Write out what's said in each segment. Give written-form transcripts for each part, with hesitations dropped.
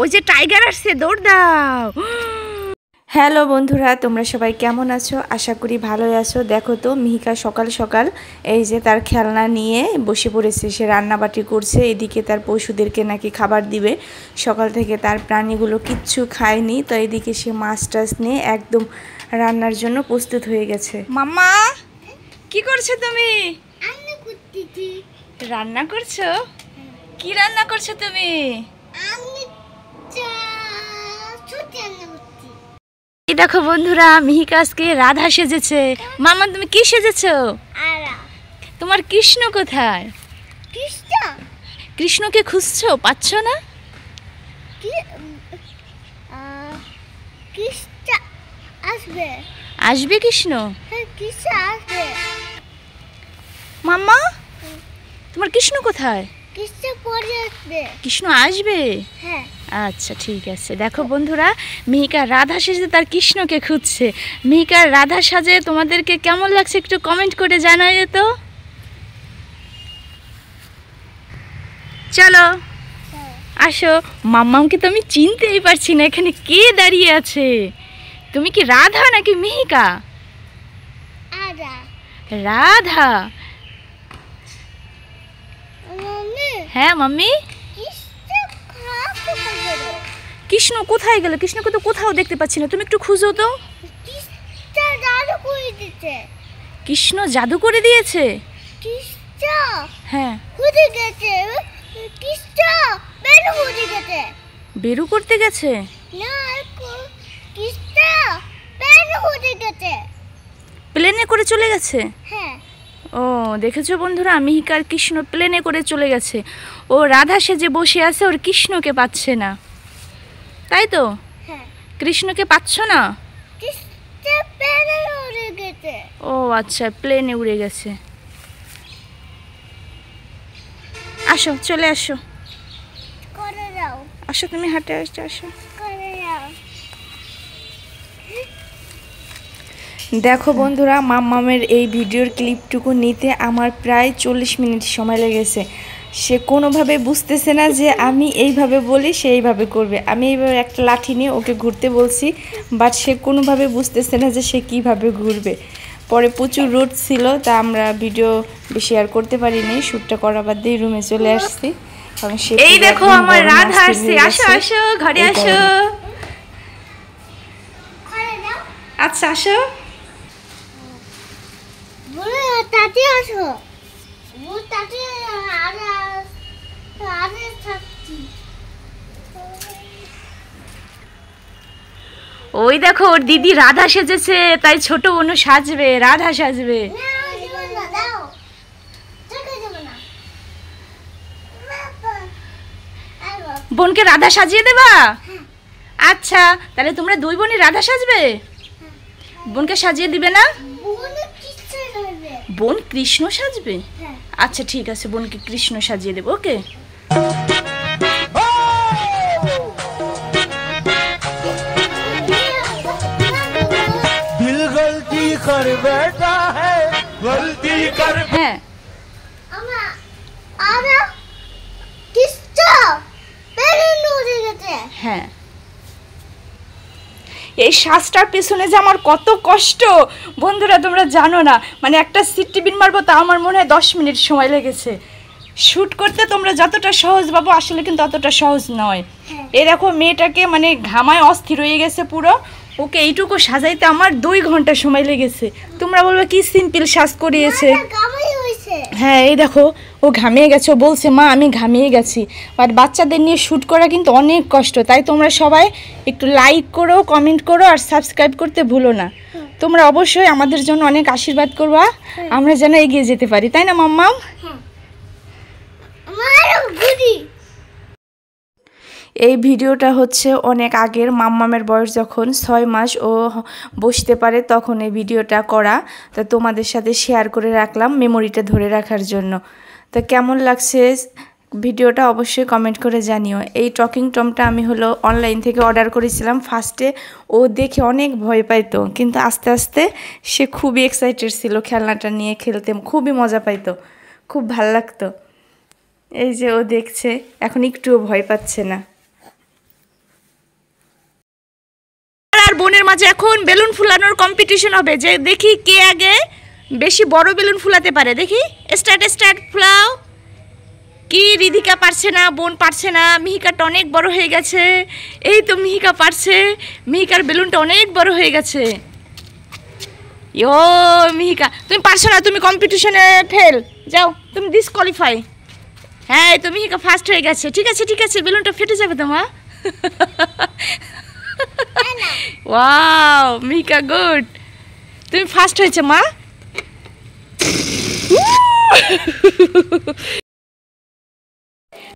ওই যে টাইগার আসছে, দৌড় দাও। হ্যালো বন্ধুরা, তোমরা সবাই কেমন আছো? আশা করি ভালোই আছো। দেখো তো মিহিকা সকাল সকাল এই যে তার খেলনা নিয়ে বসে পড়েছে, সে রান্নাবাটি করছে। এদিকে তার পশুদেরকে নাকি খাবার দিবে। সকাল থেকে তার প্রাণীগুলো কিচ্ছু খায়নি, তো এদিকে সে মাছ টাছ নিয়ে একদম রান্নার জন্য প্রস্তুত হয়ে গেছে। মাম্মা, কি করছো তুমি? রান্না করছো? কি রান্না করছো তুমি? দেখো বন্ধুরা, মিহিকা আজকে রাধা সেজেছে। মামা, তুমি কি সেজেছো? তোমার কৃষ্ণ কোথায়? কৃষ্ণকে খুঁজছো, পাচ্ছ না? আসবে কৃষ্ণ? মাম্মা, তোমার কৃষ্ণ কোথায়? কৃষ্ণ আসবে? আচ্ছা ঠিক আছে। দেখো বন্ধুরা, মিহিকা রাধা সেজে তার কৃষ্ণকে খুঁজছে। মিহিকার রাধা সাজে তোমাদেরকে কেমন লাগছে একটু কমেন্ট করে জানাই তো। চলো আসো। মাম্মামকে তো আমি চিনতেই পারছি না, এখানে কে দাঁড়িয়ে আছে? তুমি কি রাধা নাকি মিহিকা? রাধা। হ্যাঁ মাম্মি। কৃষ্ণ কোথায় গেল? কৃষ্ণকে তো কোথাও দেখতে পাচ্ছি না, তুমি একটু খুঁজো তো। কৃষ্ণ জাদু করে দিয়েছে? হ্যাঁ, বেরু করতে গেছে। প্লেনে করে চলে গেছে? ও দেখেছো বন্ধুরা, মিহিকার কৃষ্ণ প্লেনে করে চলে গেছে। ও রাধা সেজে বসে আছে, ওর কৃষ্ণকে পাচ্ছে না, তাই তো? কৃষ্ণকে পাচ্ছ না? ও আচ্ছা, প্লেনে উড়ে গেছে। আসো, চলে আসো। আসো, তুমি হাঁটে আসো। দেখো বন্ধুরা, মাম্মামের এই ভিডিওর ক্লিপটুকু নিতে আমার প্রায় 40 মিনিট সময় লেগেছে। সে কোনোভাবে বুঝতেছে না যে আমি এইভাবে বলি সে এইভাবে করবে। আমি এইভাবে একটা লাঠি নিয়ে ওকে ঘুরতে বলছি, বাট সে কোনোভাবে বুঝতেছে না যে সে কিভাবে ঘুরবে। পরে প্রচুর রোদ ছিল, তা আমরা ভিডিও বেশি আর করতে পারিনি। শ্যুটটা করা বাদ দিয়ে রুমে চলে আসছি। কারণ সে এই দেখো আমার রাধা আসছে। আসো আসো, ঘরে আসো। আচ্ছা আসো। ওই দেখো, ওর দিদি রাধা সেজেছে, তাই ছোট বোনও সাজবে, রাধা সাজবে। বোনকে রাধা সাজিয়ে দেবা? আচ্ছা, তাহলে তোমরা দুই বোনই রাধা সাজবে? বোনকে সাজিয়ে দিবে না? বোন কৃষ্ণ সাজবে? আচ্ছা ঠিক আছে, বোনকে কৃষ্ণ সাজিয়ে দেবো। ওকে। হ্যাঁ, হ্যাঁ, এই শ্বাসটার পেছনে যে আমার কত কষ্ট বন্ধুরা তোমরা জানো না। মানে একটা সিটটিবিন মারবো তা আমার মনে হয় 10 মিনিট সময় লেগেছে। শ্যুট করতে তোমরা যতটা সহজ ভাবো, আসলে কিন্তু অতটা সহজ নয়। এই দেখো মেয়েটাকে মানে ঘামায় অস্থির হয়ে গেছে পুরো। ওকে এইটুকু সাজাইতে আমার 2 ঘন্টা সময় লেগেছে। তোমরা বলবে কি সিম্পল সাজ করিয়েছে। হ্যাঁ, এই দেখো ও ঘামিয়ে গেছে। ও বলছে মা আমি ঘামিয়ে গেছি। বাট বাচ্চাদের নিয়ে শ্যুট করা কিন্তু অনেক কষ্ট। তাই তোমরা সবাই একটু লাইক করো, কমেন্ট করো আর সাবস্ক্রাইব করতে ভুলো না। তোমরা অবশ্যই আমাদের জন্য অনেক আশীর্বাদ করবা, আমরা যেন এগিয়ে যেতে পারি, তাই না মাম্মাম? এই ভিডিওটা হচ্ছে অনেক আগের। মাম্মামের বয়স যখন 6 মাস, ও বসতে পারে তখন এই ভিডিওটা করা। তো তোমাদের সাথে শেয়ার করে রাখলাম মেমোরিটা ধরে রাখার জন্য। তো কেমন লাগছে ভিডিওটা অবশ্যই কমেন্ট করে জানিও। এই টকিং টমটা আমি অনলাইন থেকে অর্ডার করেছিলাম। ফার্স্টে ও দেখে অনেক ভয় পাইতো, কিন্তু আস্তে আস্তে সে খুবই এক্সাইটেড ছিল খেলনাটা নিয়ে খেলতে, খুবই মজা পাইতো, খুব ভাল লাগতো। এই যে ও দেখছে, এখন একটুও ভয় পাচ্ছে না। আর বোনের মাঝে এখন বেলুন ফুলানোর কম্পিটিশন হবে, যে দেখি কে আগে বেশি বড় বেলুন ফুলাতে পারে। দেখি, স্টার্ট ফুলাও। কি রিধিকা পারছে না, বোন পারছে না, মিহিকাটা অনেক বড় হয়ে গেছে। এই তো মিহিকা পারছে, মিহিকার বেলুনটা অনেক বড় হয়ে গেছে। ও মিহিকা, তুমি পারছো না, তুমি কম্পিটিশনে ফেল, যাও, তুমি ডিসকোয়ালিফাই। হ্যাঁ, এই তো মিহিকা ফার্স্ট হয়ে গেছে। ঠিক আছে, বেলুনটা ফেটে যাবে তোমার। ওয়াও, মিহিকা গুড, তুমি ফার্স্ট হয়েছে মা।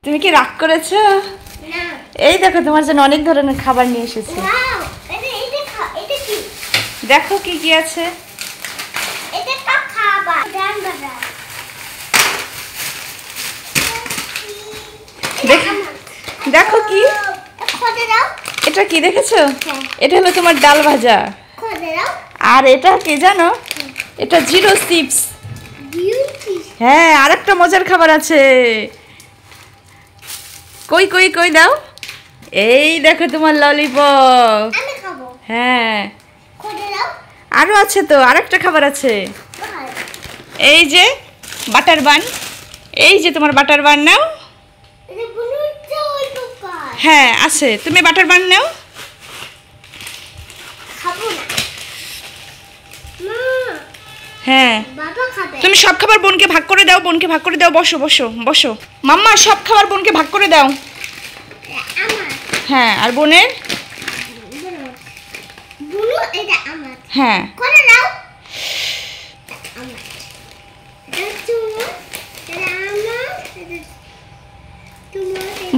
তুমি কি রাগ করেছো? এই দেখো, তোমার জন্য অনেক ধরনের খাবার নিয়ে এসেছি। দেখো কি কি আছে। দেখো কি, এটা কি দেখেছো? এটা হলো তোমার ডাল ভাজা। আর এটা কি জানো? এটা জিরো চিপস। হ্যাঁ, আরেকটা মজার খাবার আছে। কই কই কই দাও। এই দেখো তোমার ললিপপ। হ্যাঁ, আরো আছে তো, আরেকটা খাবার আছে। এই যে বাটার বান, এই যে তোমার বাটার বান নাও। হ্যাঁ আছে, তুমি বাটার বান নাও। হ্যাঁ, তুমি সব খাবার বোনকে ভাগ করে দাও, বোনকে ভাগ করে দাও। বসো বসো বসো মাম্মা, সব খাবার বোনকে ভাগ করে দাও। হ্যাঁ, আর বোনের? হ্যাঁ,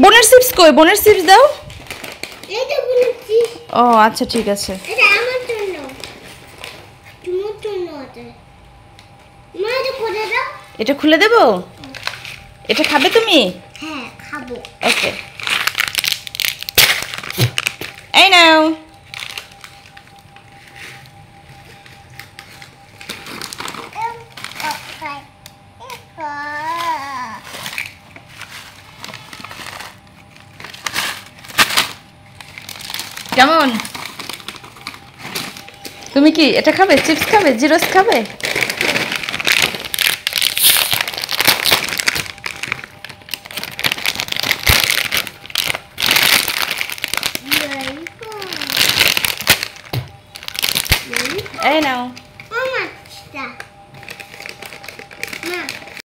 বোনের চিপস কই? বোনের চিপস দাও। ও আচ্ছা, ঠিক আছে। এটা খুলে দেবো? এটা খাবে তুমি? হ্যাঁ, খাবো। ওকে, এই নাও। কেমন? তুমি কি এটা খাবে? চিপস খাবে? জিরোস খাবে? এই নাও।